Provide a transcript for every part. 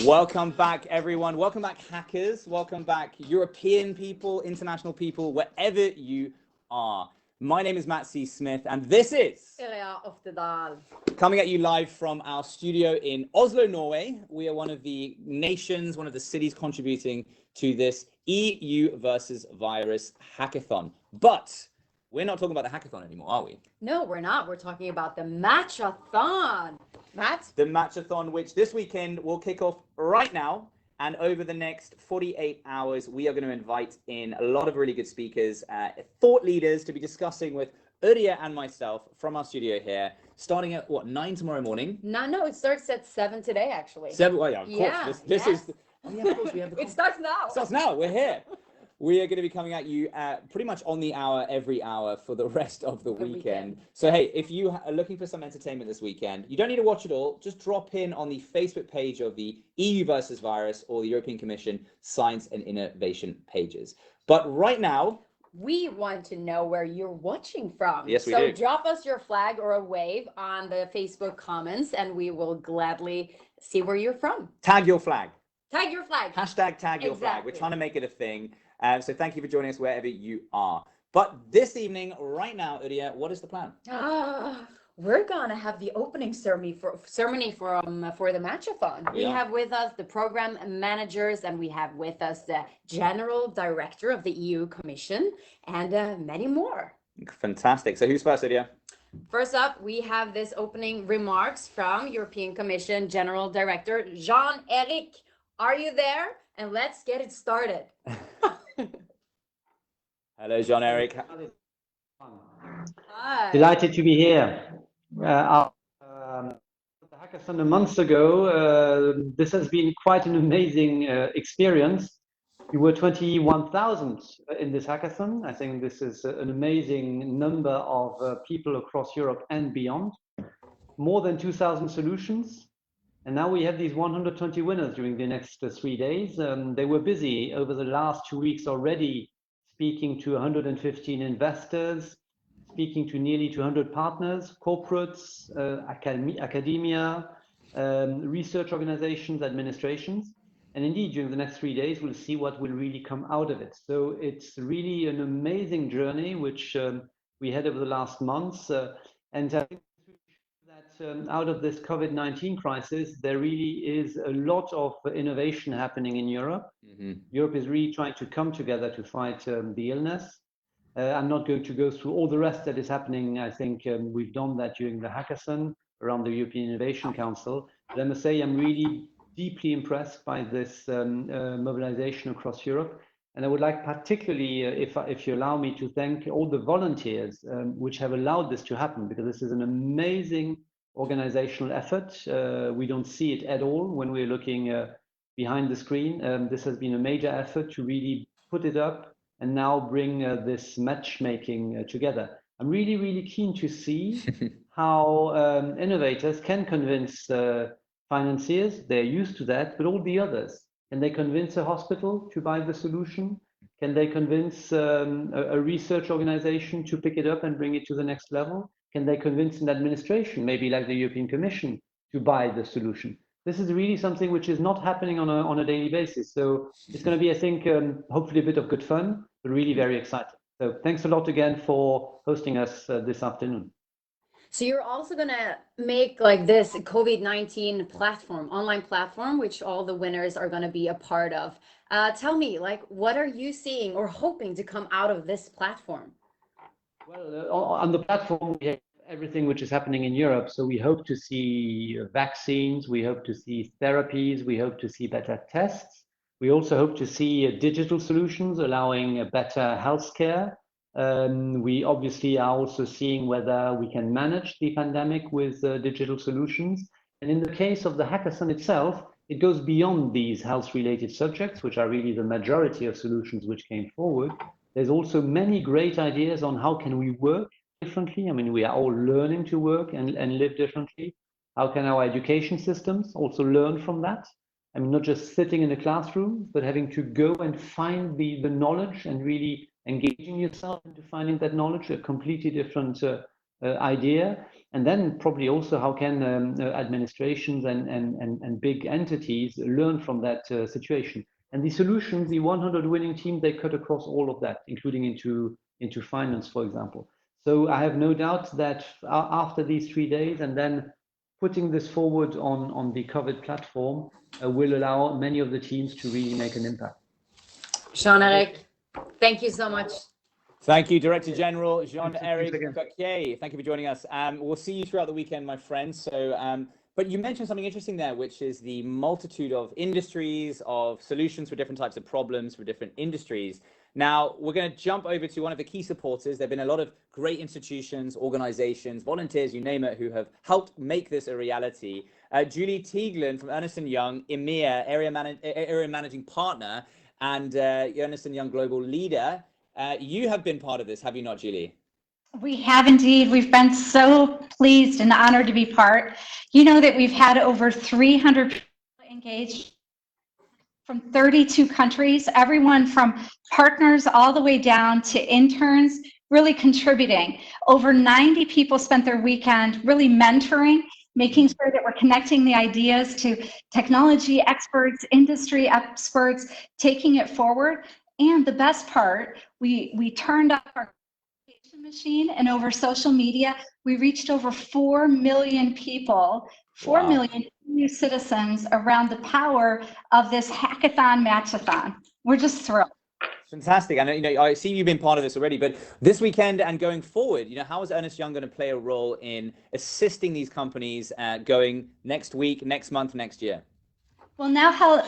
Welcome back, everyone. Welcome back, hackers. Welcome back, European people, international people, wherever you are. My name is Matt C. Smith, and this is coming at you live from our studio in Oslo, Norway. We are one of the nations, one of the cities contributing to this EUvsVirus Hackathon. But we're not talking about the hackathon anymore, are we? No, we're not. We're talking about the Matchathon. Matt? The Matchathon, which this weekend will kick off right now. And over the next 48 hours, we are going to invite in a lot of really good speakers, thought leaders to be discussing with Uriya and myself from our studio here, starting at, what, 9 tomorrow morning? No, it starts at 7 today, actually. 7, well, yeah, of course. Yeah, This is, oh yeah, of course, we have the It starts now. It starts now, we're here. We are going to be coming at you pretty much on the hour, every hour for the rest of the weekend. So, hey, if you are looking for some entertainment this weekend, you don't need to watch it all. Just drop in on the Facebook page of the EUvsVirus or the European Commission Science and Innovation pages. But right now, we want to know where you're watching from. Yes, we do. So drop us your flag or a wave on the Facebook comments, and we will gladly see where you're from. Tag your flag. Tag your flag. Hashtag tag your flag. We're trying to make it a thing. So thank you for joining us wherever you are. But this evening, right now, Uriya, what is the plan? We're gonna have the opening ceremony for the Matchathon. We have with us the program managers, and we have with us the general director of the EU Commission, and many more. Fantastic. So who's first, Uriya? First up, we have this opening remarks from European Commission General Director Edek. Are you there? And let's get it started. Hello, Jean-Eric. Hi. Delighted to be here. The hackathon a month ago, this has been quite an amazing experience. We were 21,000 in this hackathon. I think this is an amazing number of people across Europe and beyond. More than 2,000 solutions. And now we have these 120 winners during the next 3 days. They were busy over the last 2 weeks already, speaking to 115 investors, speaking to nearly 200 partners, corporates, academia, research organizations, administrations. And indeed, during the next 3 days, we'll see what will really come out of it. So it's really an amazing journey, which we had over the last months. And I think that out of this COVID-19 crisis, there really is a lot of innovation happening in Europe. Europe is really trying to come together to fight the illness. I'm not going to go through all the rest that is happening. I think we've done that during the hackathon around the European Innovation Council. But I must say I'm really deeply impressed by this mobilization across Europe. And I would like particularly, if you allow me, to thank all the volunteers which have allowed this to happen, because this is an amazing organizational effort. We don't see it at all when we're looking behind the screen. This has been a major effort to really put it up and now bring this matchmaking together. I'm really, really keen to see how innovators can convince financiers. They're used to that, but all the others. Can they convince a hospital to buy the solution? Can they convince a research organization to pick it up and bring it to the next level? Can they convince an administration, maybe like the European Commission, to buy the solution? This is really something which is not happening on a daily basis. So it's going to be, I think, hopefully a bit of good fun, but really very exciting. So thanks a lot again for hosting us this afternoon. So you're also going to make like this COVID-19 platform, online platform, which all the winners are going to be a part of. Tell me, like, what are you seeing or hoping to come out of this platform? Well, on the platform, we have everything which is happening in Europe. So we hope to see vaccines, we hope to see therapies, we hope to see better tests. We also hope to see digital solutions allowing better healthcare. We obviously are also seeing whether we can manage the pandemic with digital solutions. And in the case of the hackathon itself, it goes beyond these health-related subjects, which are really the majority of solutions which came forward. There's also many great ideas on how can we work differently. I mean, we are all learning to work and live differently. How can our education systems also learn from that? I mean, not just sitting in a classroom, but having to go and find the knowledge and really engaging yourself into finding that knowledge, a completely different idea. And then probably also how can administrations and big entities learn from that situation. And the solutions, the 100 winning team, they cut across all of that, including into finance, for example. So I have no doubt that after these 3 days and then putting this forward on the COVID platform will allow many of the teams to really make an impact. Jean-Eric, thank you so much. Thank you, Director General Jean-Eric Coquier. Thank you for joining us. We'll see you throughout the weekend, my friends. So, but you mentioned something interesting there, which is the multitude of industries, of solutions for different types of problems for different industries. Now, we're going to jump over to one of the key supporters. There have been a lot of great institutions, organizations, volunteers, you name it, who have helped make this a reality. Julie Teaglen from Ernst & Young, EMEA, Area Managing Partner, and Ernst & Young Global Leader. You have been part of this, have you not, Julie? We have indeed. We've been so pleased and honored to be part. You know that we've had over 300 people engaged from 32 countries, everyone from partners all the way down to interns, really contributing. Over 90 people spent their weekend really mentoring, making sure that we're connecting the ideas to technology experts, industry experts, taking it forward. And the best part, we turned up our machine, and over social media, we reached over 4 million people, 4 million new citizens around the power of this hackathon, Matchathon. We're just thrilled. Fantastic. And you know, I see you've been part of this already, but this weekend and going forward, you know, how is Ernst & Young going to play a role in assisting these companies going next week, next month, next year? Well,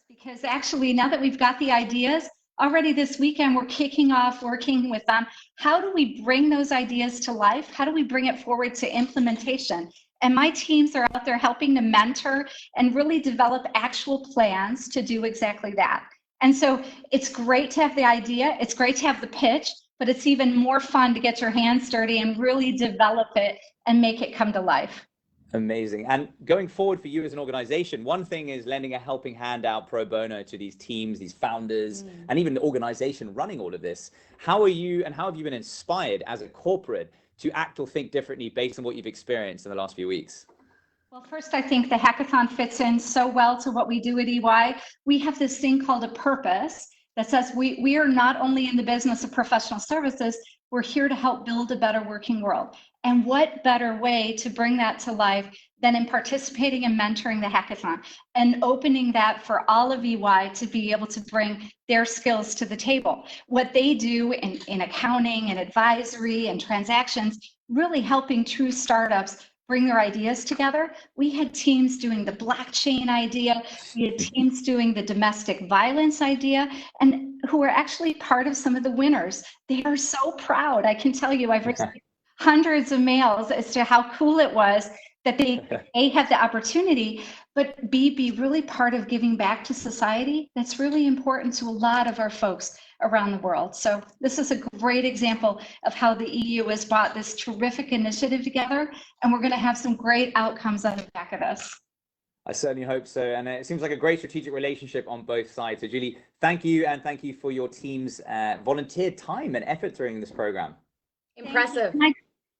because actually now that we've got the ideas, already this weekend we're kicking off working with them. How do we bring those ideas to life? How do we bring it forward to implementation? And my teams are out there helping to mentor and really develop actual plans to do exactly that. And so it's great to have the idea, it's great to have the pitch, but it's even more fun to get your hands dirty and really develop it and make it come to life. Amazing. And going forward for you as an organization, one thing is lending a helping hand out pro bono to these teams, these founders, and even the organization running all of this. How are you and how have you been inspired as a corporate to act or think differently based on what you've experienced in the last few weeks? Well, first, I think the hackathon fits in so well to what we do at EY. We have this thing called a purpose that says we are not only in the business of professional services, we're here to help build a better working world. And what better way to bring that to life than in participating and mentoring the hackathon and opening that for all of EY to be able to bring their skills to the table. What they do in accounting and advisory and transactions, really helping true startups bring their ideas together. We had teams doing the blockchain idea, we had teams doing the domestic violence idea, and who are actually part of some of the winners. They are so proud. I can tell you, I've received hundreds of mails as to how cool it was that they A, have the opportunity, but B, be really part of giving back to society. That's really important to a lot of our folks around the world. So this is a great example of how the EU has brought this terrific initiative together, and we're going to have some great outcomes on the back of this. I certainly hope so. And it seems like a great strategic relationship on both sides. So Julie, thank you. And thank you for your team's volunteer time and effort during this program. Impressive.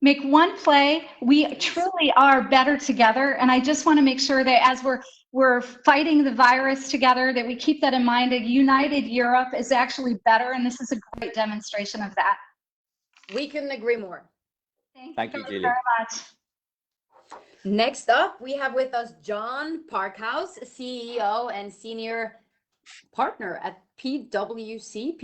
Make one play. We truly are better together. And I just want to make sure that as we're fighting the virus together, that we keep that in mind. A united Europe is actually better. And this is a great demonstration of that. We couldn't agree more. Thank you, Julie. Very much. Next up, we have with us John Parkhouse, CEO and Senior Partner at PwC,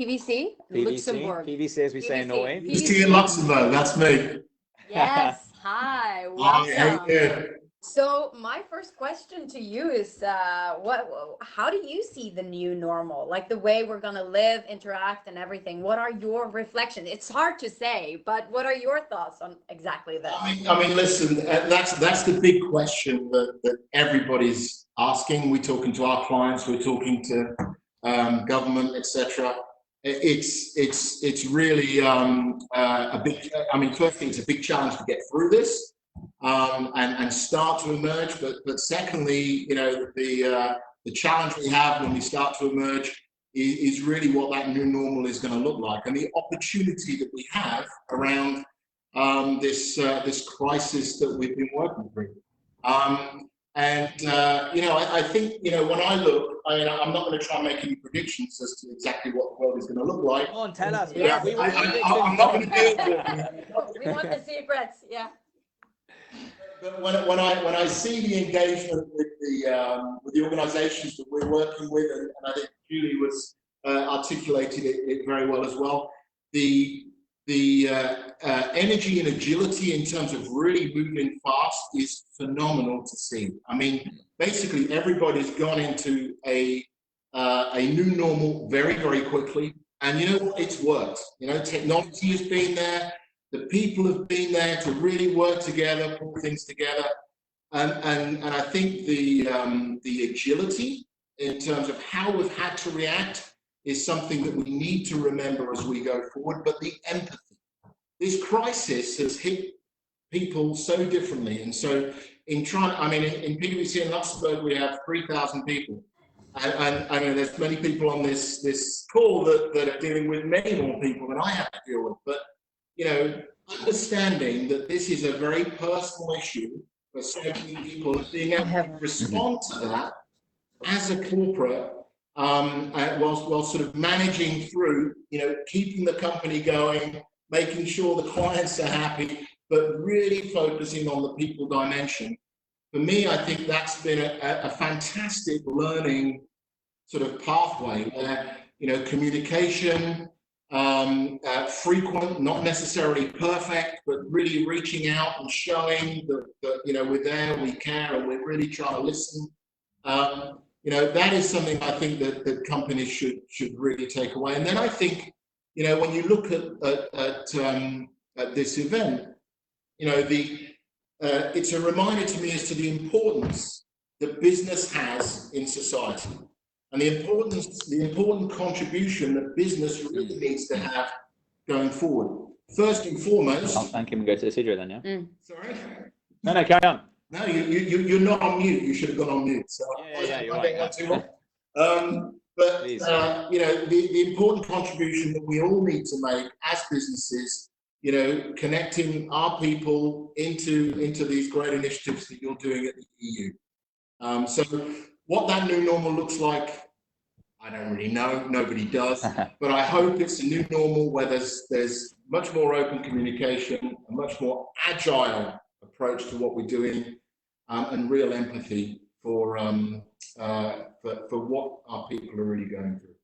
Luxembourg. PwC, as we say in Norway. PwC in Luxembourg, that's me. Yes, hi, welcome. So my first question to you is, how do you see the new normal, like the way we're gonna live, interact, and everything? What are your reflections? It's hard to say, but what are your thoughts on exactly that? I mean, listen, that's the big question that everybody's asking. We're talking to our clients, we're talking to government, etc. It's really a big. I mean, firstly, it's a big challenge to get through this. And start to emerge, but secondly, you know, the challenge we have when we start to emerge is really what that new normal is going to look like, and the opportunity that we have around this crisis that we've been working through. I think, when I look, I'm not going to try and make any predictions as to exactly what the world is going to look like. Come on, tell us. Yeah. I'm not going to do it. We want the secrets, yeah. But when I see the engagement with the organisations that we're working with, and I think Julie was articulated it very well as well, the energy and agility in terms of really moving fast is phenomenal to see. I mean, basically everybody's gone into a new normal very, very quickly, and it's worked. Technology has been there. The people have been there to really work together, pull things together, and I think the agility in terms of how we've had to react is something that we need to remember as we go forward. But the empathy, this crisis has hit people so differently, and so in PwC in Luxembourg we have 3,000 people, and I know there's many people on this call that are dealing with many more people than I have to deal with, but understanding that this is a very personal issue for so many people, being able to respond to that as a corporate, while sort of managing through, keeping the company going, making sure the clients are happy, but really focusing on the people dimension. For me, I think that's been a fantastic learning sort of pathway where, communication, frequent, not necessarily perfect, but really reaching out and showing that we're there, we care, and we're really trying to listen. That is something I think that companies should really take away. And then I think, when you look at this event, it's a reminder to me as to the importance that business has in society, and the important contribution that business really needs to have going forward. First and foremost, I'll thank him and go to Isidro then, yeah? Sorry? No, carry on. No, you're not on mute. You should have gone on mute. So Yeah, you're right. But the important contribution that we all need to make as businesses, connecting our people into these great initiatives that you're doing at the EU. So what that new normal looks like, I don't really know. Nobody does. But I hope it's a new normal where there's much more open communication, a much more agile approach to what we're doing, and real empathy for what our people are really going through.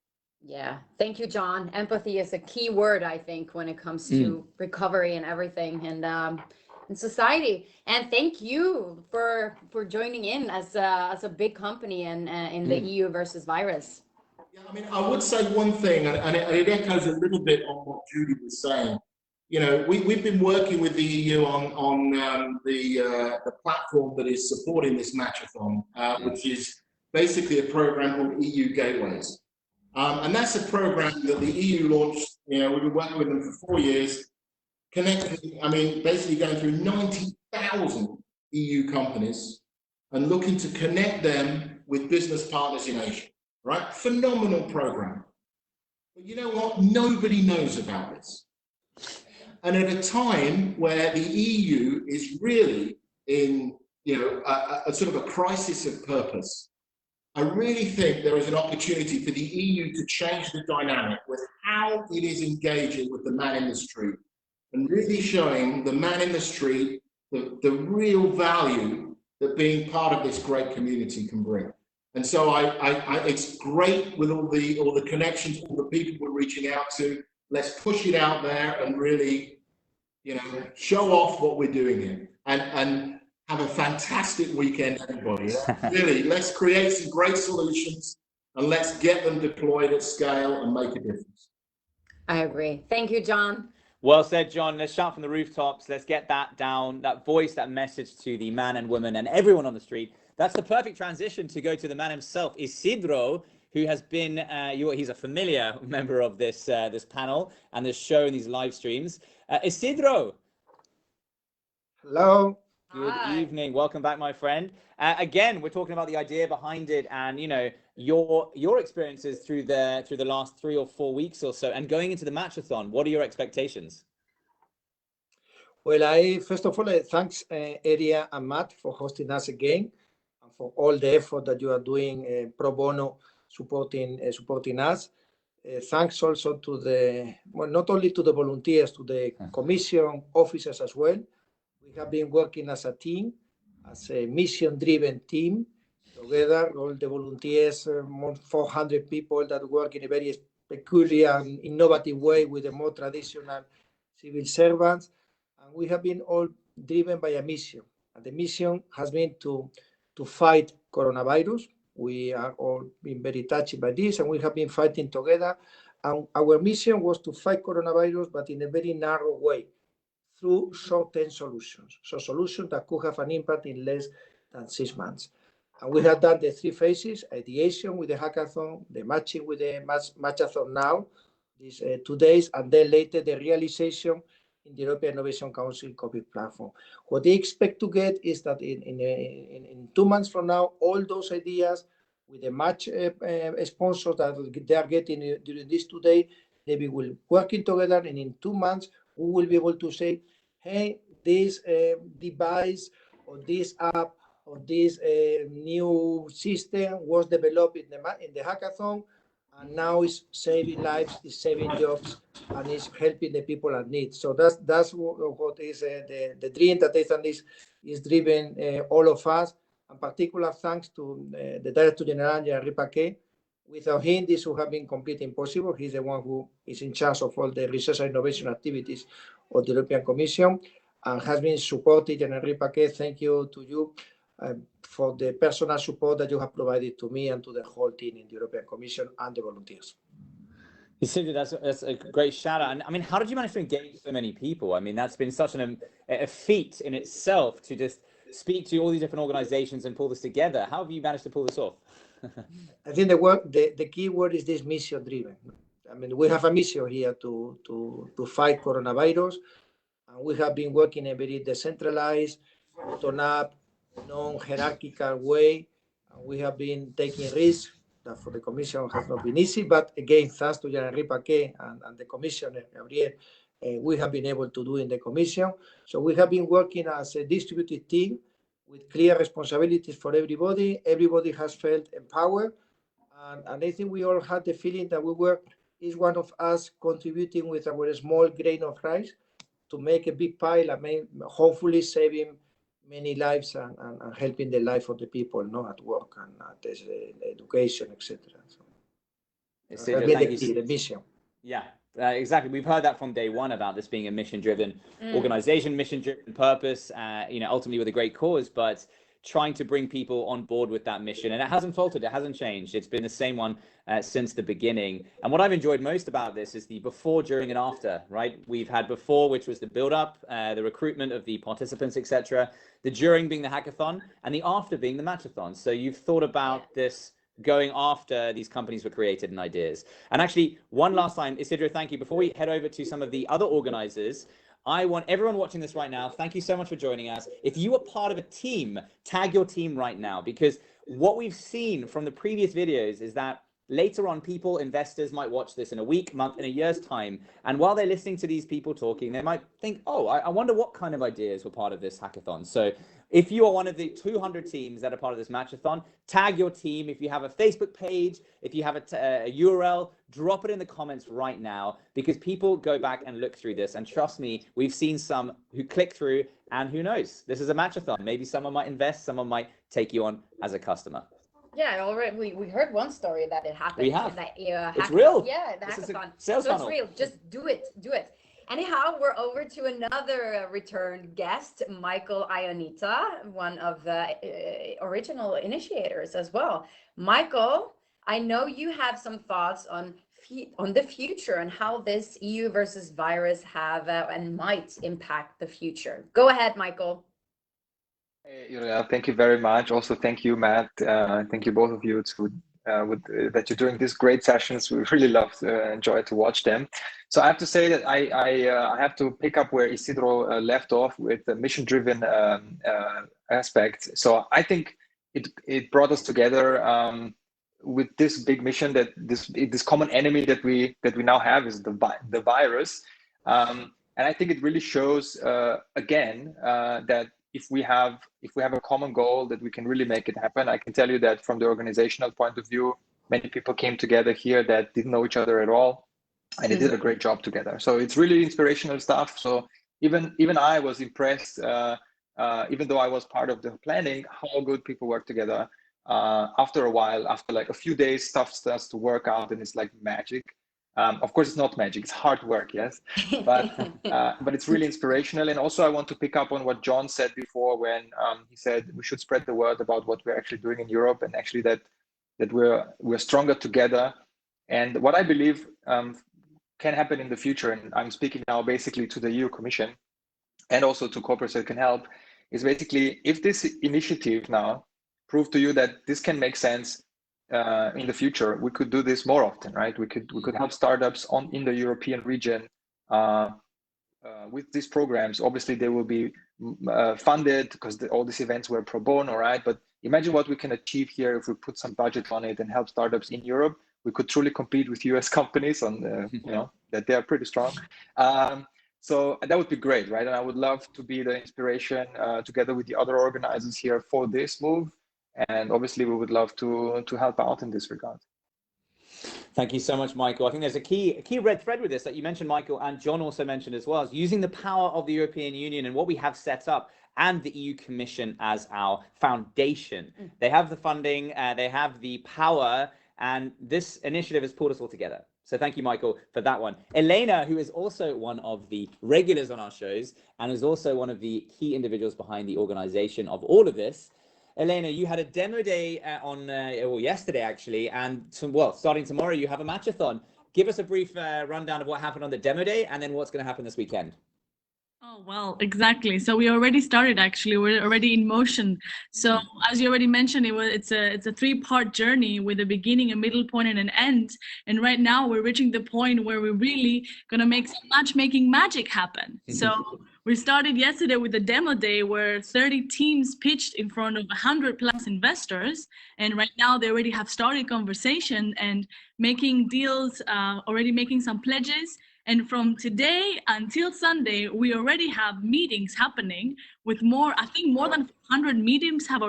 Yeah, thank you, John. Empathy is a key word, I think, when it comes to recovery and everything, and in society. And thank you for joining in as a big company and in the EUvsVirus. Yeah, I mean, I would say one thing, and it echoes a little bit on what Judy was saying. We've been working with the EU on the platform that is supporting this Matchathon, which is basically a program called EU Gateways. And that's a program that the EU launched. We've been working with them for 4 years, connecting, basically going through 90,000 EU companies and looking to connect them with business partners in Asia, right? Phenomenal program. But you know what? Nobody knows about this. And at a time where the EU is really in, a sort of a crisis of purpose, I really think there is an opportunity for the EU to change the dynamic with how it is engaging with the man in the street and really showing the man in the street the real value that being part of this great community can bring. And so it's great with all the connections, all the people we're reaching out to. Let's push it out there and really, show off what we're doing here and have a fantastic weekend, everybody. Really, let's create some great solutions and let's get them deployed at scale and make a difference. I agree. Thank you, John. Well said, John. Let's shout from the rooftops. Let's get that down, that voice, that message to the man and woman and everyone on the street. That's the perfect transition to go to the man himself, Isidro, who has been, he's a familiar member of this panel and this show and these live streams. Isidro. Hello. Good evening. Welcome back, my friend. Again, we're talking about the idea behind it and, your experiences through the last 3 or 4 weeks or so and going into the Matchathon. What are your expectations? Well, first of all, thanks Eria and Matt for hosting us again, and for all the effort that you are doing pro bono supporting us. Thanks also to not only to the volunteers, to the commission officers as well. We have been working as a team, as a mission-driven team, together, all the volunteers, more 400 people that work in a very peculiar and innovative way with the more traditional civil servants. And we have been all driven by a mission. And the mission has been to fight coronavirus. We are all been very touched by this, and we have been fighting together. And our mission was to fight coronavirus, but in a very narrow way, through short-term solutions. So solutions that could have an impact in less than 6 months. And we have done the 3 phases: ideation with the hackathon, the matching with the Matchathon now, these 2 days, and then later the realization in the European Innovation Council COVID platform. What they expect to get is that in 2 months from now, all those ideas with the match sponsors that they are getting during these 2 days, they will be working together, and in 2 months, we will be able to say, hey, this device or this app or this new system was developed in the hackathon, and now it's saving lives, it's saving jobs, and it's helping the people at need. So that's what is the dream that is driven all of us. And particular thanks to the Director General, Henri Paquet. Without him, this would have been completely impossible. He's the one who is in charge of all the research and innovation activities of the European Commission, and has been supported. And Henri Paquet, thank you to you for the personal support that you have provided to me and to the whole team in the European Commission and the volunteers. Isidro, that's a great shout out. And I mean, how did you manage to engage so many people? I mean, that's been such a feat in itself to just speak to all these different organizations and pull this together. How have you managed to pull this off? I think the key word is this mission driven. I mean, we have a mission here to fight coronavirus, and we have been working in a very decentralized, bottom-up, non-hierarchical way. And we have been taking risks that for the Commission has not been easy, but again, thanks to Henri Paquet and the Commissioner, Gabriel, we have been able to do in the Commission. So we have been working as a distributed team with clear responsibilities for everybody. Everybody has felt empowered. And I think we all had the feeling that we were, each one of us, contributing with our small grain of rice to make a big pile and hopefully saving many lives and helping the life of the people at work and at education, etc. So, the mission. Yeah, exactly. We've heard that from day one about this being a mission-driven organization, mission-driven purpose, ultimately with a great cause, but trying to bring people on board with that mission. And it hasn't faltered, it hasn't changed. It's been the same one since the beginning. And what I've enjoyed most about this is the before, during, and after, right? We've had before, which was the build-up, the recruitment of the participants, etc. The during being the hackathon, and the after being the Matchathon. So you've thought about this going after these companies were created and ideas. And actually, one last time, Isidro, thank you. Before we head over to some of the other organizers, I want everyone watching this right now, thank you so much for joining us. If you are part of a team, tag your team right now, because what we've seen from the previous videos is that later on, people, investors might watch this in a week, month, in a year's time. And while they're listening to these people talking, they might think, oh, I wonder what kind of ideas were part of this hackathon. So if you are one of the 200 teams that are part of this Matchathon, tag your team. If you have a Facebook page, if you have a URL, drop it in the comments right now, because people go back and look through this. And trust me, we've seen some who click through, and who knows, this is a Matchathon. Maybe someone might invest, someone might take you on as a customer. Yeah, already we heard one story that it happened. We have. It's real. Yeah, the this hackathon. Sales funnel. It's real. Just do it. Anyhow, we're over to another returned guest, Michael Ionita, one of the original initiators as well. Michael, I know you have some thoughts on the future and how this EUvsVirus have and might impact the future. Go ahead, Michael. Hey, thank you very much. Also, thank you, Matt. Thank you, both of you, that you're doing these great sessions. We really love enjoy to watch them. So I have to say that I have to pick up where Isidro left off with the mission-driven aspect. So I think it brought us together with this big mission, that this common enemy that we now have is the virus. And I think it really shows again that if we have a common goal, that we can really make it happen. I can tell you that from the organizational point of view, many people came together here that didn't know each other at all, and they did a great job together. So it's really inspirational stuff. So even I was impressed, even though I was part of the planning, how good people work together. After a while, after like a few days, stuff starts to work out, and it's like magic. Of course, it's not magic; it's hard work, yes, but it's really inspirational. And also, I want to pick up on what John said before, when he said we should spread the word about what we're actually doing in Europe, and actually that we're stronger together. And what I believe can happen in the future, and I'm speaking now basically to the EU Commission and also to corporates that can help, is basically if this initiative now prove to you that this can make sense in the future, we could do this more often, right? We could help startups in the European region with these programs. Obviously, they will be funded because all these events were pro bono, right? But imagine what we can achieve here if we put some budget on it and help startups in Europe. We could truly compete with US companies on that they are pretty strong. So that would be great, right? And I would love to be the inspiration together with the other organizers here for this move. And obviously, we would love to help out in this regard. Thank you so much, Michael. I think there's a key red thread with this that you mentioned, Michael, and John also mentioned as well, is using the power of the European Union and what we have set up and the EU Commission as our foundation. They have the funding, they have the power, and this initiative has pulled us all together. So thank you, Michael, for that one. Elena, who is also one of the regulars on our shows and is also one of the key individuals behind the organization of all of this. Elena, you had a demo day yesterday actually, and starting tomorrow you have a Matchathon. Give us a brief rundown of what happened on the demo day and then what's going to happen this weekend. Oh, well, exactly. So we already started, actually. We're already in motion. So as you already mentioned, it's a 3-part journey with a beginning, a middle point, and an end. And right now we're reaching the point where we're really going to make some matchmaking magic happen. So we started yesterday with a demo day where 30 teams pitched in front of 100+ investors. And right now they already have started conversation and making deals, already making some pledges. And from today until Sunday, we already have meetings happening with I think more than 100 meetings have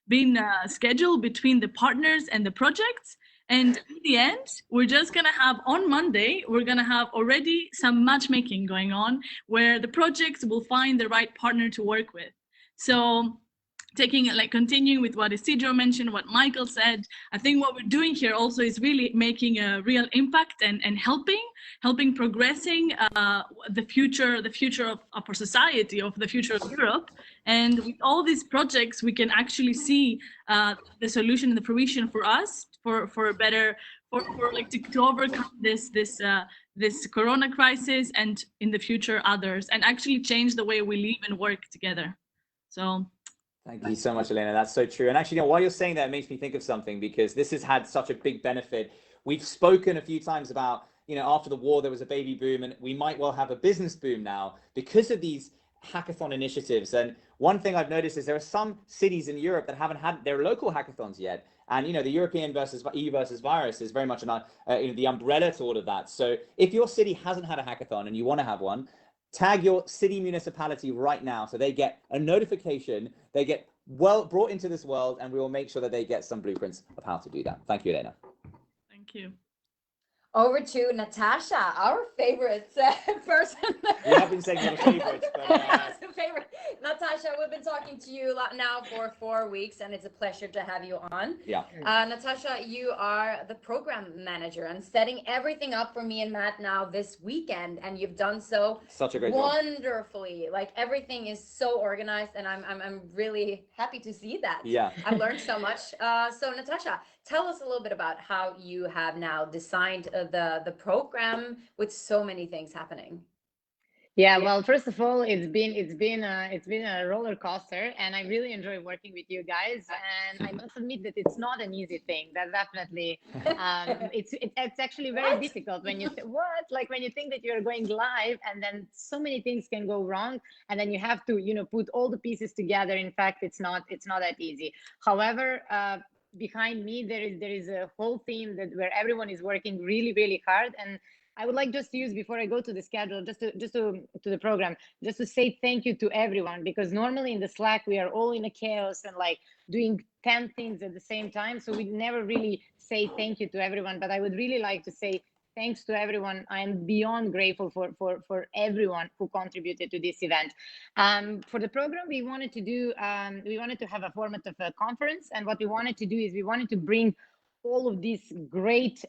been scheduled between the partners and the projects. And in the end, we're just going to have on Monday, we're going to have already some matchmaking going on where the projects will find the right partner to work with. So continuing with what Isidro mentioned, what Michael said, I think what we're doing here also is really making a real impact and helping progressing the future of our society, of the future of Europe. And with all these projects, we can actually see the solution and the provision for us for a better, to overcome this corona crisis and in the future others, and actually change the way we live and work together. So. Thank you so much, Elena. That's so true. And actually, while you're saying that, it makes me think of something, because this has had such a big benefit. We've spoken a few times about, after the war, there was a baby boom, and we might well have a business boom now because of these hackathon initiatives. And one thing I've noticed is there are some cities in Europe that haven't had their local hackathons yet. And, the European EUvsVirus is very much the umbrella to all of that. So if your city hasn't had a hackathon and you want to have one, tag your city municipality right now so they get a notification, they get brought into this world, and we will make sure that they get some blueprints of how to do that. Thank you, Elena. Thank you. Over to Natasha, our favorite person. We have been saying your favorites, but favorite. Natasha, we've been talking to you now for 4 weeks, and it's a pleasure to have you on. Yeah. Natasha, you are the program manager and setting everything up for me and Matt now this weekend, and you've done so such a great wonderfully. Job. Like, everything is so organized, and I'm really happy to see that. Yeah. I've learned so much. So Natasha, tell us a little bit about how you have now designed the program with so many things happening. Yeah, well, first of all, it's been a roller coaster, and I really enjoy working with you guys. And I must admit that it's not an easy thing. That definitely, it's actually very difficult when you when you think that you're going live, and then so many things can go wrong, and then you have to put all the pieces together. In fact, it's not that easy. However, behind me there is a whole team where everyone is working really, really hard, and I would like just to use, before I go to the schedule, just to the program, just to say thank you to everyone, because normally in the Slack we are all in a chaos and like doing 10 things at the same time, so we never really say thank you to everyone. But I would really like to say thanks to everyone. I am beyond grateful for everyone who contributed to this event. For the program, we wanted to do, we wanted to have a format of a conference, and what we wanted to do is we wanted to bring all of these great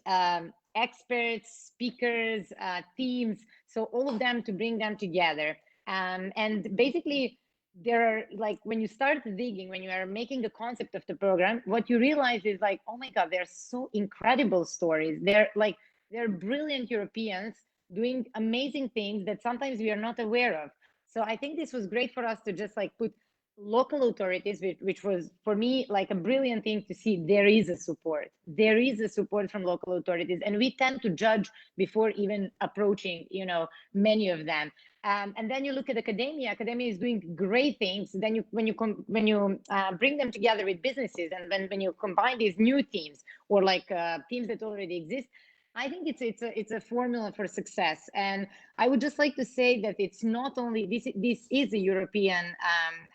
experts, speakers, teams, so all of them, to bring them together. And basically, there are, like, when you start digging, when you are making the concept of the program, what you realize is like, oh my God, they're so incredible stories. They're brilliant Europeans doing amazing things that sometimes we are not aware of. So I think this was great for us to just like put local authorities, which was for me like a brilliant thing to see. There is a support. There is a support from local authorities, and we tend to judge before even approaching, you know, many of them. And then you look at academia. Academia is doing great things. Then when you bring them together with businesses, and when you combine these new teams or like teams that already exist, I think it's a formula for success. And I would just like to say that it's not only this is a European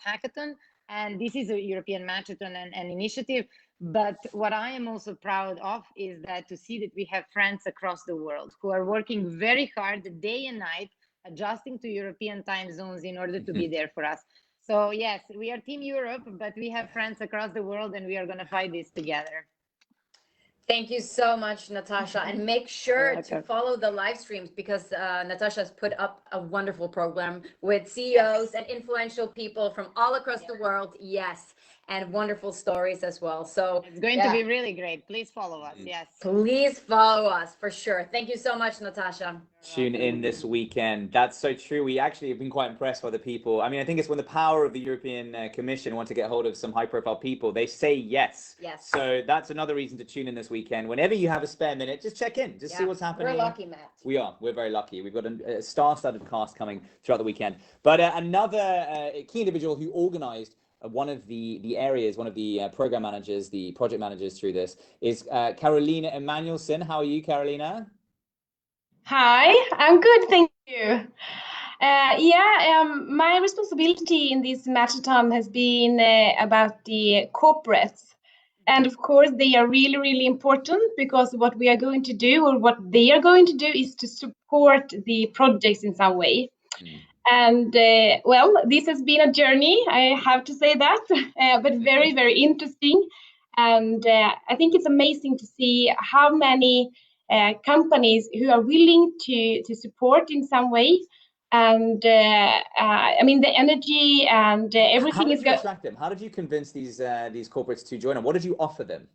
hackathon, and this is a European Matchathon and initiative. But what I am also proud of is that to see that we have friends across the world who are working very hard day and night, adjusting to European time zones in order to be there for us. So yes, we are Team Europe, but we have friends across the world, and we are going to fight this together. Thank you so much, Natasha, and make sure to follow the live streams, because Natasha has put up a wonderful program with CEOs and influential people from all across the world. Yes, and wonderful stories as well. So it's going to be really great. Please follow us. Yes, please follow us for sure. Thank you so much, Natasha. Tune in this weekend. That's so true. We actually have been quite impressed by the people. I mean, I think it's when the power of the European Commission want to get hold of some high-profile people, they say yes. Yes. So that's another reason to tune in this weekend. Whenever you have a spare minute, just check in, just see what's happening. We're lucky, Matt. We are. We're very lucky. We've got a star-studded cast coming throughout the weekend. But another key individual who organized one of the areas, one of the program managers, the project managers through this, is Carolina Emanuelson. How are you, Carolina? Hi, I'm good, thank you. My responsibility in this Matchathon has been about the corporates. And of course, they are really, really important, because what we are going to do, or what they are going to do, is to support the projects in some way. And well, this has been a journey, I have to say that, but very, very interesting. And I think it's amazing to see how many companies who are willing to support in some way. And I mean, the energy and everything is good. How did you attract them? How did you convince these corporates to join, and what did you offer them?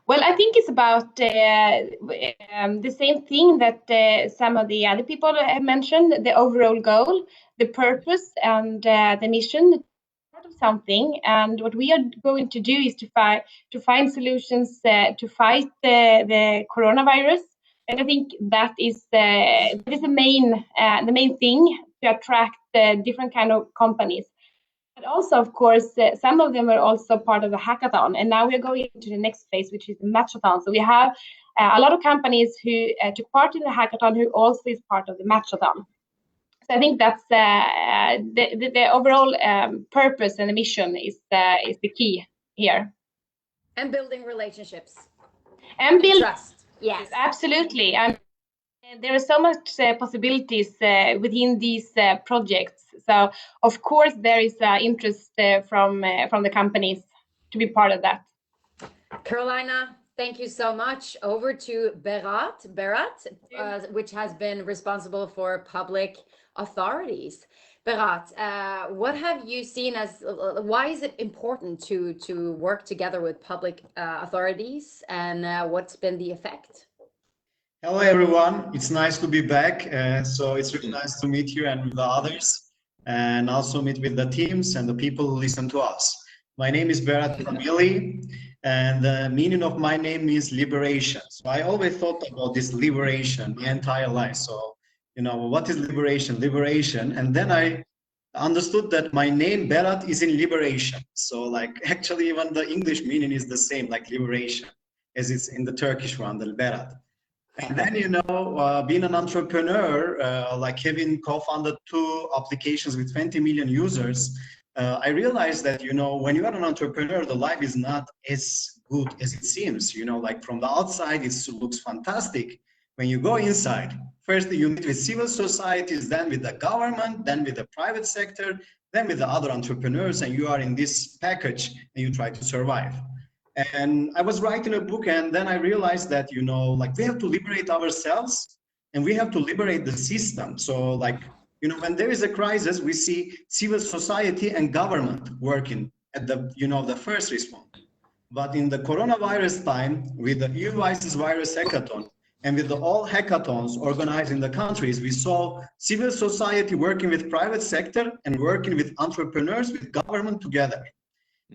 Well, I think it's about the same thing that some of the other people have mentioned: the overall goal, the purpose, and the mission. Part of something, and what we are going to do is to find solutions to fight the coronavirus. And I think that is the main thing to attract different kind of companies. But also, of course, some of them are also part of the hackathon. And now we're going to the next phase, which is the Matchathon. So we have a lot of companies who took part in the hackathon who also is part of the Matchathon. So I think that's the overall purpose and the mission is the key here. And building relationships. And build trust. Yes, absolutely. And there are so much possibilities within these projects. So of course there is interest from the companies to be part of that. Carolina, thank you so much. Over to Berat, which has been responsible for public authorities. Berat, what have you seen as, why is it important to work together with public authorities, and what's been the effect? Hello everyone, it's nice to be back. So it's really nice to meet you and with the others, and also meet with the teams and the people who listen to us. My name is Berat Famili, and the meaning of my name is liberation. So I always thought about this liberation my entire life. So, you know, what is liberation? Liberation. And then I understood that my name Berat is in liberation. So like actually even the English meaning is the same, like liberation, as it's in the Turkish one, the Berat. And then, you know, being an entrepreneur, like having co-founded 2 applications with 20 million users, I realized that, you know, when you are an entrepreneur, the life is not as good as it seems. You know, like from the outside, it looks fantastic. When you go inside, first you meet with civil societies, then with the government, then with the private sector, then with the other entrepreneurs, and you are in this package and you try to survive. And I was writing a book, and then I realized that, you know, like we have to liberate ourselves and we have to liberate the system. So like, you know, when there is a crisis, we see civil society and government working at the, you know, the first response. But in the coronavirus time, with the EUvsVirus Hackathon and with the all hackathons organized in the countries, we saw civil society working with private sector and working with entrepreneurs, with government together.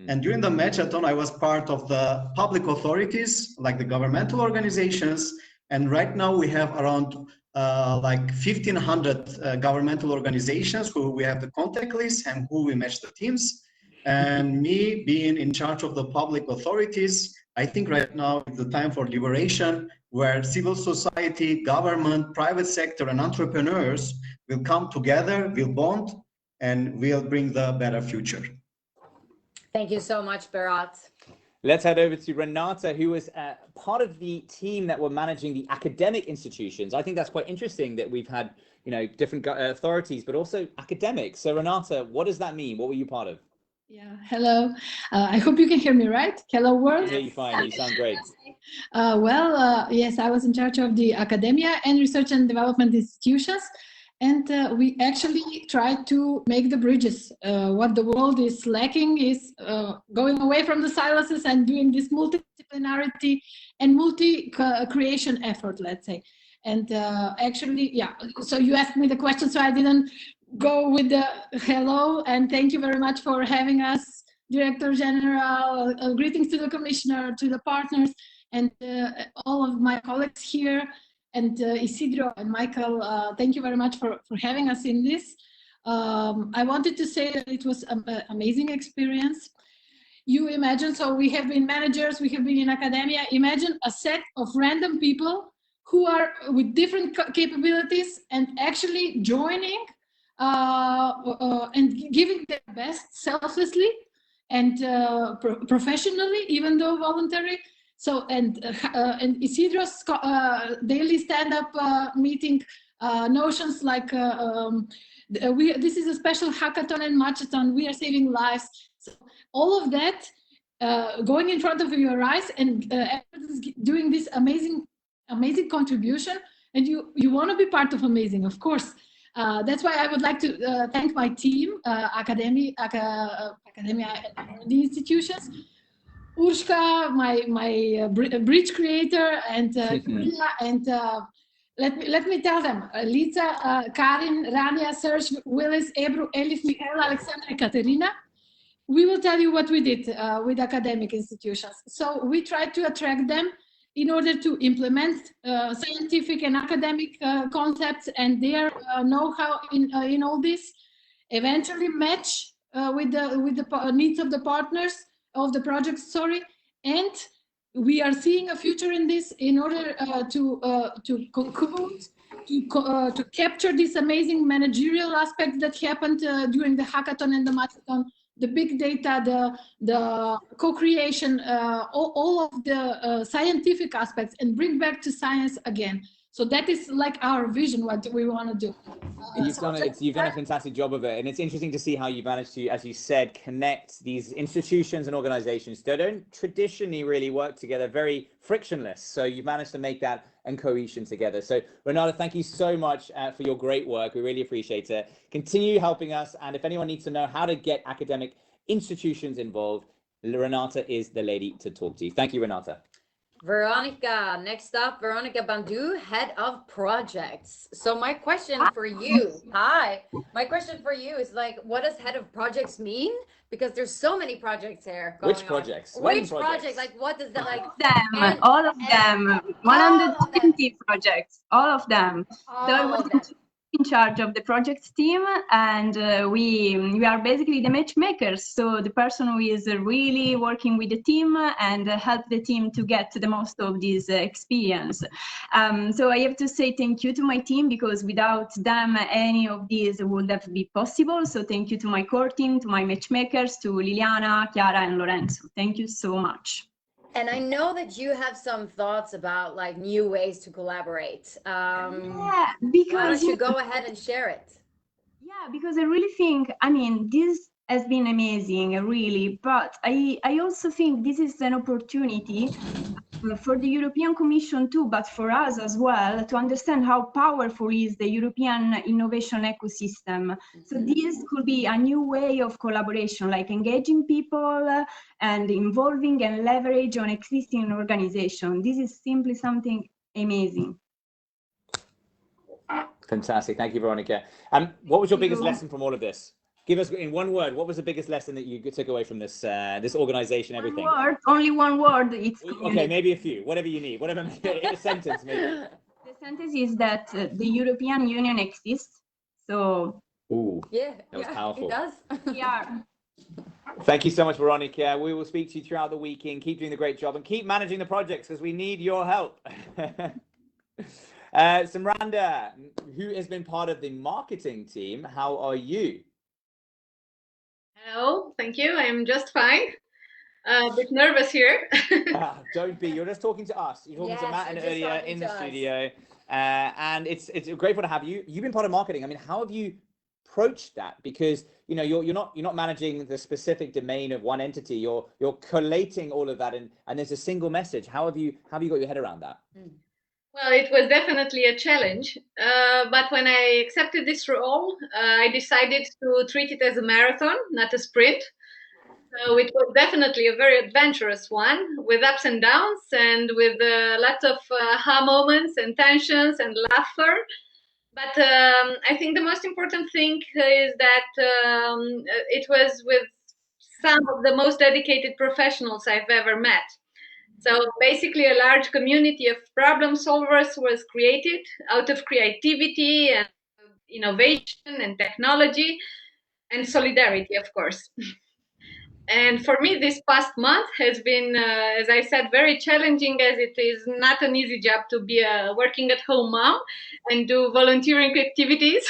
And during the Matchathon, I was part of the public authorities, like the governmental organizations. And right now we have around like 1,500 governmental organizations who we have the contact list and who we match the teams. And me being in charge of the public authorities, I think right now is the time for liberation, where civil society, government, private sector, and entrepreneurs will come together, will bond, and will bring the better future. Thank you so much, Berat. Let's head over to Renata, who was part of the team that were managing the academic institutions. I think that's quite interesting that we've had, you know, different authorities, but also academics. So Renata, what does that mean? What were you part of? Yeah, hello. I hope you can hear me, right? Hello, world. I hear you fine. You sound great. Yes, I was in charge of the academia and research and development institutions. And we actually tried to make the bridges. What the world is lacking is going away from the silos and doing this multidisciplinarity and multi-creation effort, let's say. And actually, yeah, so you asked me the question, so I didn't go with the hello, and thank you very much for having us, Director General. Greetings to the Commissioner, to the partners, and all of my colleagues here. And Isidro and Michael, thank you very much for having us in this. I wanted to say that it was an amazing experience. You imagine, so we have been managers, we have been in academia. Imagine a set of random people who are with different capabilities and actually joining and giving their best selflessly and professionally, even though voluntary. So, and Isidro's daily stand-up meeting notions like this is a special hackathon and matchathon, we are saving lives. So all of that going in front of your eyes and doing this amazing contribution, and you want to be part of amazing, of course. That's why I would like to thank my team, academia and the institutions. Urshka, my bridge creator, and and let me tell them, Lisa, Karin, Rania, Serge, Willis, Ebru, Elif, Michaela, Alexandra, Katerina. We will tell you what we did with academic institutions. So we tried to attract them in order to implement scientific and academic concepts and their know-how in all this. Eventually match with the needs of the partners. Of the project, sorry, and we are seeing a future in this in order to conclude, to capture this amazing managerial aspect that happened during the hackathon and the matchathon, the big data, the co-creation, all of the scientific aspects, and bring back to science again. So that is like our vision, what we want to do. You've done a fantastic job of it. And it's interesting to see how you managed to, as you said, connect these institutions and organizations that don't traditionally really work together, very frictionless. So you've managed to make that and cohesion together. So Renata, thank you so much for your great work. We really appreciate it. Continue helping us. And if anyone needs to know how to get academic institutions involved, Renata is the lady to talk to. Thank you, Renata. Veronica, next up, Veronica Bundu, Head of Projects. So my question for you, my question for you is like, what does Head of Projects mean? Because there's so many projects here going Which projects? on. Which projects? Like, what does that like? All of them, 120 projects, all of them. in charge of the project team, and we are basically the matchmakers. So the person who is really working with the team and help the team to get the most of this experience. So I have to say thank you to my team, because without them, any of these would have been possible. So thank you to my core team, to my matchmakers, to Liliana, Chiara, and Lorenzo. Thank you so much. And I know that you have some thoughts about like new ways to collaborate. Yeah, because why don't you go ahead and share it? Yeah, because I really think, I mean, this has been amazing, really, but I also think this is an opportunity for the European Commission too, but for us as well, to understand how powerful is the European innovation ecosystem. So this could be a new way of collaboration, like engaging people and involving and leverage on existing organizations. This is simply something amazing. Fantastic. Thank you, Veronica. What was your biggest lesson from all of this? Give us, in one word, what was the biggest lesson that you took away from this this organization, everything? One word, only one word. It's okay, maybe a few, whatever you need, whatever, a sentence maybe. The sentence is that the European Union exists, so... Ooh, yeah, that was powerful. It does. Yeah. Thank you so much, Veronica. We will speak to you throughout the weekend. Keep doing the great job and keep managing the projects, because we need your help. Samranda, who has been part of the marketing team, how are you? Hello, thank you. I'm just fine. A bit nervous here. Don't be. You're just talking to us. You're talking to Matt and earlier in the studio, and it's grateful to have you. You've been part of marketing. I mean, how have you approached that? Because you know you're not managing the specific domain of one entity. You're collating all of that, and there's a single message. How have you got your head around that? Well, it was definitely a challenge, but when I accepted this role, I decided to treat it as a marathon, not a sprint. So it was definitely a very adventurous one, with ups and downs, and with lots of aha moments and tensions and laughter. But I think the most important thing is that it was with some of the most dedicated professionals I've ever met. So basically a large community of problem solvers was created out of creativity and innovation and technology and solidarity, of course. And for me, this past month has been, as I said, very challenging, as it is not an easy job to be a working at home mom and do volunteering activities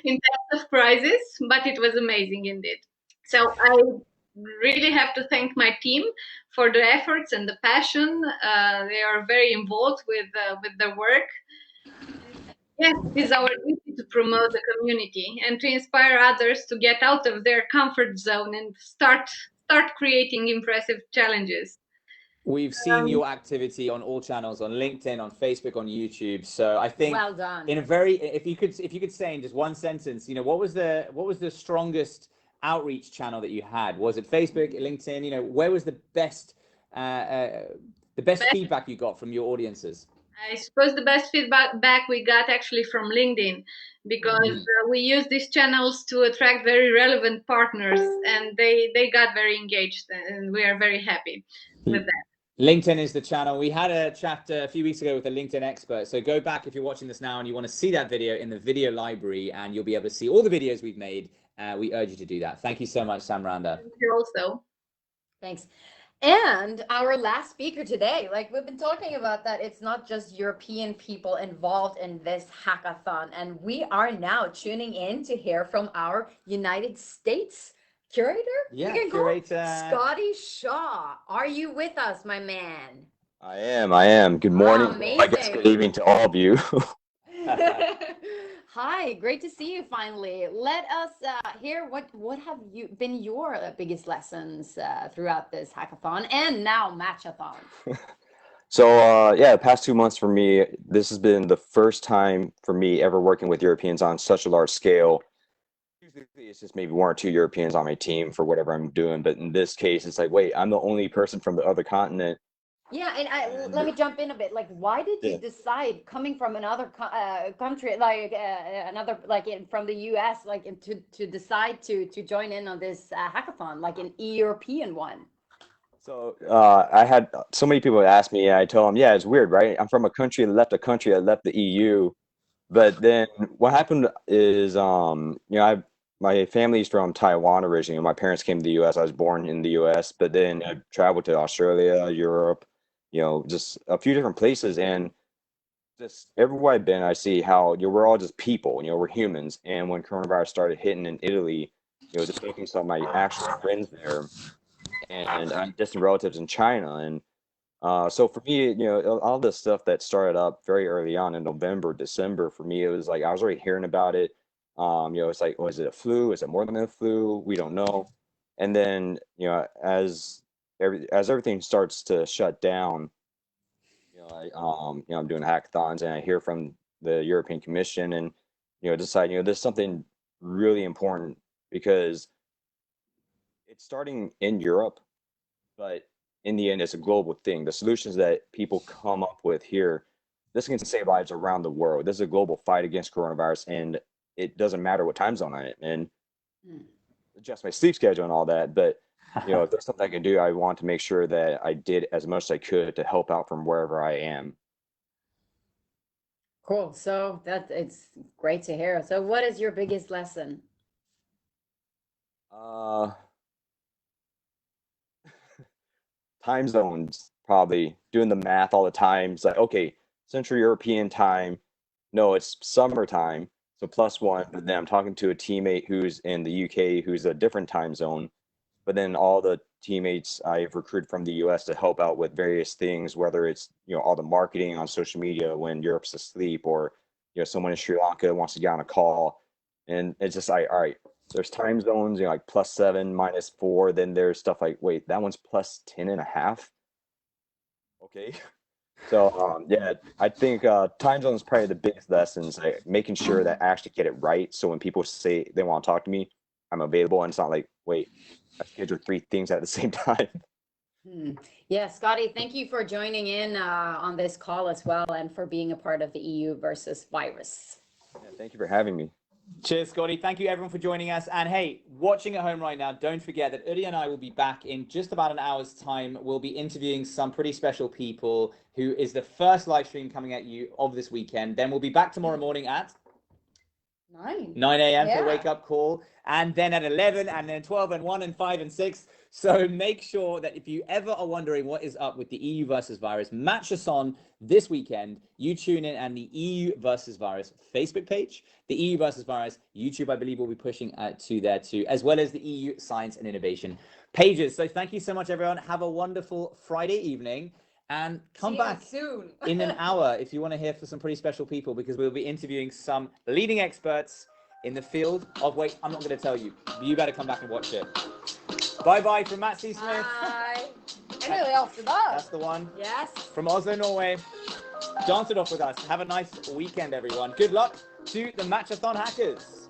in times of crisis, but it was amazing indeed. So I really have to thank my team for the efforts and the passion. They are very involved with their work. Yes, it is our duty to promote the community and to inspire others to get out of their comfort zone and start creating impressive challenges. We've seen your activity on all channels, on LinkedIn, on Facebook, on YouTube. So I think, well done. In a very, if you could say in just one sentence, you know, what was the strongest outreach channel that you had? Was it Facebook, LinkedIn? You know, where was the best feedback you got from your audiences? I suppose the best feedback we got actually from LinkedIn, because we use these channels to attract very relevant partners, and they got very engaged, and we are very happy with that. LinkedIn is the channel. We had a chat a few weeks ago with a LinkedIn expert. So go back if you're watching this now and you want to see that video in the video library, and you'll be able to see all the videos we've made. We urge you to do that. Thank you so much, Samranda. Thank you also. Thanks. And our last speaker today, like we've been talking about, that it's not just European people involved in this hackathon. And we are now tuning in to hear from our United States curator? Yeah, curator. Scotty Shaw. Are you with us, my man? I am. Good morning. Amazing. I guess good evening to all of you. Hi, great to see you finally. Let us hear what have been your biggest lessons throughout this hackathon and now Matchathon. So yeah, the past 2 months for me, this has been the first time for me ever working with Europeans on such a large scale. Usually it's just maybe 1 or 2 Europeans on my team for whatever I'm doing, but in this case, it's like, wait, I'm the only person from the other continent. Yeah, and let me jump in a bit. Like, why did you decide, coming from another country, like from the US, like to decide to join in on this hackathon, like an European one? So I had so many people ask me, I told them, yeah, it's weird, right? I'm from a country that left the EU, But then what happened is, my family's from Taiwan originally. My parents came to the U.S. I was born in the U.S., but then I traveled to Australia, Europe, just a few different places. And just everywhere I've been, I see how we're all just people. We're humans. And when coronavirus started hitting in Italy, just making some of my actual friends there, and distant relatives in China. And so for me, all this stuff that started up very early on in November, December, for me, it was like I was already hearing about it. It's like, was it a flu? Is it more than a flu? We don't know. And then, as everything starts to shut down, I'm doing hackathons, and I hear from the European Commission, and decide, there's something really important, because it's starting in Europe, but in the end, it's a global thing. The solutions that people come up with here, this can save lives around the world. This is a global fight against coronavirus, and it doesn't matter what time zone I'm in, and adjust my sleep schedule and all that. But if there's something I can do, I want to make sure that I did as much as I could to help out from wherever I am. Cool. So it's great to hear. So what is your biggest lesson? Time zones, probably doing the math all the time. It's like, okay, Central European time, no, it's summertime, so +1. But then I'm talking to a teammate who's in the UK, who's a different time zone. But then all the teammates I've recruited from the US to help out with various things, whether it's all the marketing on social media when Europe's asleep, or someone in Sri Lanka wants to get on a call. And it's just like, all right, there's time zones, like +7, -4. Then there's stuff like, wait, that one's +10.5. Okay. So yeah, I think time zone is probably the biggest lessons, like making sure that I actually get it right. So when people say they want to talk to me, I'm available, and it's not like, wait, I scheduled 3 things at the same time. Yeah, Scotty, thank you for joining in on this call as well, and for being a part of the EUvsVirus. Yeah, thank you for having me. Cheers, Scotty. Thank you, everyone, for joining us. And hey, watching at home right now, don't forget that Udi and I will be back in just about an hour's time. We'll be interviewing some pretty special people, who is the first live stream coming at you of this weekend. Then we'll be back tomorrow morning at 9 a.m. for a wake-up call, and then at 11, and then 12, and 1, and 5, and 6. So make sure that if you ever are wondering what is up with the EUvsVirus Matchathon this weekend, you tune in, and the EUvsVirus Facebook page, the EUvsVirus YouTube, I believe, will be pushing to there too, as well as the EU Science and Innovation pages. So thank you so much, everyone. Have a wonderful Friday evening, and come back soon in an hour if you want to hear from some pretty special people, because we'll be interviewing some leading experts in the field of, wait, I'm not going to tell you. You better come back and watch it. Bye-bye from Matt C. Smith. Bye. And really after that. That's the one. Yes. From Oslo, Norway. Dance it off with us. Have a nice weekend, everyone. Good luck to the Matchathon hackers.